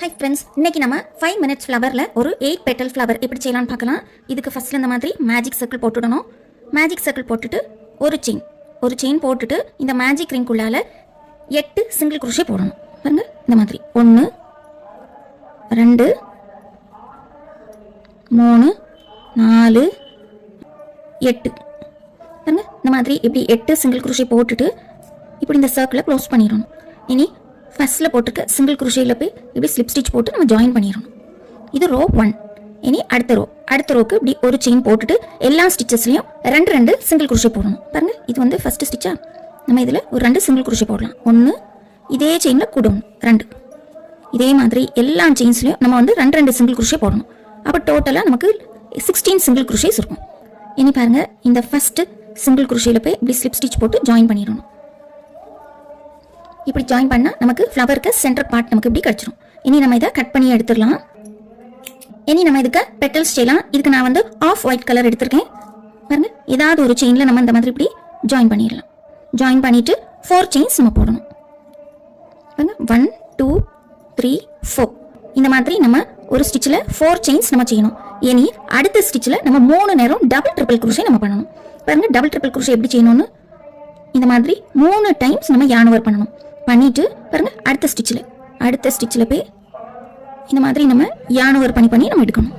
Hi friends, இன்னைக்கு நம்ம 5 minutes ஃப்ளவரில் ஒரு 8 petal ஃப்ளவர் எப்படி செய்யலாம்னு பார்க்கலாம். இதுக்கு ஃபஸ்ட்டில் இந்த மாதிரி மேஜிக் சர்க்கிள் போட்டுடணும். மேஜிக் சர்க்கிள் போட்டுட்டு ஒரு செயின் போட்டுட்டு இந்த மேஜிக் ரிங்குள்ளால் 8 சிங்கிள் குரோஷே போடணும். பாருங்க, இந்த மாதிரி 1 2 3 4 8 பாருங்க, இந்த மாதிரி இப்படி 8 சிங்கிள் குரோஷே போட்டுட்டு இப்படி இந்த சர்க்கிளை க்ளோஸ் பண்ணிடணும். இனி ஃபஸ்ட்டில் போட்டுருக்க சிங்கிள் குரோஷேயில் போய் இப்படி ஸ்லிப் ஸ்டிச் போட்டு நம்ம ஜாயின் பண்ணிடணும். இது ரோ 1. இனி அடுத்த ரோக்கு இப்படி ஒரு செயின் போட்டுட்டு எல்லா ஸ்டிச்சஸ்லையும் 2 சிங்கிள் குரோஷே போடணும். பாருங்கள், இது வந்து ஃபஸ்ட்டு ஸ்டிச்சா. நம்ம இதில் ஒரு 2 சிங்கிள் குரோஷே போடலாம். 1 இதே செயினில் கூடணும் 2. இதே மாதிரி எல்லா செயின்ஸ்லையும் நம்ம வந்து 2 சிங்கிள் குரோஷே போடணும். அப்போ டோட்டலாக நமக்கு 16 சிங்கிள் குரோஷேஸ் இருக்கும். இனி பாருங்கள், இந்த ஃபஸ்ட்டு சிங்கிள் குரோஷேயில் போய் இப்படி ஸ்லிப் ஸ்டிச் போட்டு ஜாயின் பண்ணிடணும். இப்படி ஜாயின் பண்ணால் நமக்கு ஃப்ளவருக்கு சென்டர் பார்ட் நமக்கு இப்படி கிடச்சிரும். இனி நம்ம இதை கட் பண்ணி எடுத்துடலாம். இனி நம்ம இதுக்கு பெட்டல்ஸ் செய்யலாம். இதுக்கு நான் வந்து ஆஃப் ஒயிட் கலர் எடுத்திருக்கேன். பாருங்க, ஏதாவது ஒரு செயினில் நம்ம இந்த மாதிரி இப்படி ஜாயின் பண்ணிடலாம். ஜாயின் பண்ணிவிட்டு 4 செயின்ஸ் நம்ம போடணும். பாருங்க, 1 2 3 4 இந்த மாதிரி நம்ம ஒரு ஸ்டிச்சில் 4 செயின்ஸ் நம்ம செய்யணும். இனி அடுத்த ஸ்டிச்சில் நம்ம 3 நேரம் டபுள் ட்ரிபிள் குரோஷே நம்ம பண்ணணும். பாருங்க, டபுள் ட்ரிபிள் குரோஷே எப்படி செய்யணும்னு இந்த மாதிரி 3 டைம்ஸ் நம்ம yarn work பண்ணணும். பண்ணிட்டு பாருங்க, அடுத்த ஸ்டிச்சில் போய் இந்த மாதிரி நம்ம yarn work பண்ணி நம்ம எடுக்கணும்.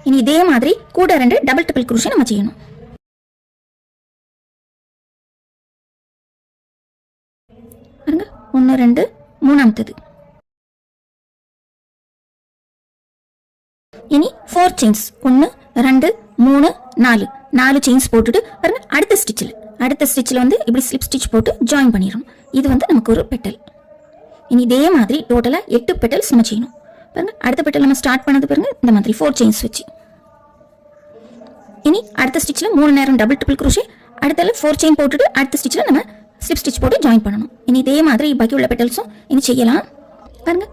இனி இதே மாதிரி கூட 2 டபுள் ட்ரிபிள் குரோஷே நம்ம செய்யணும். பாருங்க, 1 2 மூணாமத்தது. இனி 4 செயின்ஸ் 1 2 3 4 செயின்ஸ் போட்டுட்டு பாருங்க, அடுத்த ஸ்டிச்சில் வந்து இப்படி ஸ்லிப் ஸ்டிச் போட்டு ஜாயின் பண்ணிடணும். இது வந்து நமக்கு ஒரு பெட்டல். இனி இதே மாதிரி டோட்டலாக 8 பெட்டல்ஸ் நம்ம செய்யணும். பாருங்க, அடுத்த பெட்டல் நம்ம ஸ்டார்ட் பண்ணது பாருங்க, இந்த மாதிரி 4 செயின்ஸ் வச்சு. இனி அடுத்த ஸ்டிச்சில் 3 நேரம் டபுள் ட்ரிபிள் குரோஷே, அடுத்தால 4 செயின் போட்டுட்டு அடுத்த ஸ்டிச்சில் நம்ம ஸ்லிப் ஸ்டிச் போட்டு ஜாயின் பண்ணணும். இனி இதே மாதிரி பாக்கி உள்ள பெட்டல்ஸும் இனி செய்யலாம். பாருங்க,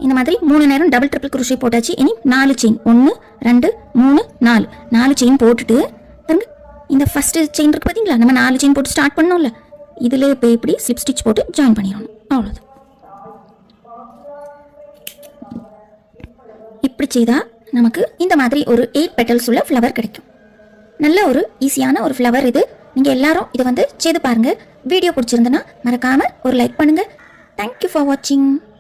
இந்த மாதிரி 3 நேரம் டபுள் ட்ரிபிள் குரோஷே போட்டாச்சு. இனி 4 செயின் 1 2 3 4 செயின் போட்டுட்டு பாருங்க, இந்த ஃபர்ஸ்ட் செயின் இருக்கு பார்த்தீங்களா, நம்ம 4 செயின் போட்டு ஸ்டார்ட் பண்ணோம்ல, இதில் போய் இப்படி ஸ்லிப் ஸ்டிச் போட்டு ஜாயின் பண்ணிடணும். அவ்வளோதான். இப்படி செய்தால் நமக்கு இந்த மாதிரி ஒரு 8 பெட்டல்ஸ் உள்ள ஃப்ளவர் கிடைக்கும். நல்ல ஒரு ஈஸியான ஒரு ஃப்ளவர் இது. நீங்கள் எல்லாரும் இதை வந்து செய்து பாருங்கள். வீடியோ பிடிச்சிருந்தனா மறக்காமல் ஒரு லைக் பண்ணுங்கள். தேங்க்யூ ஃபார் வாட்சிங்.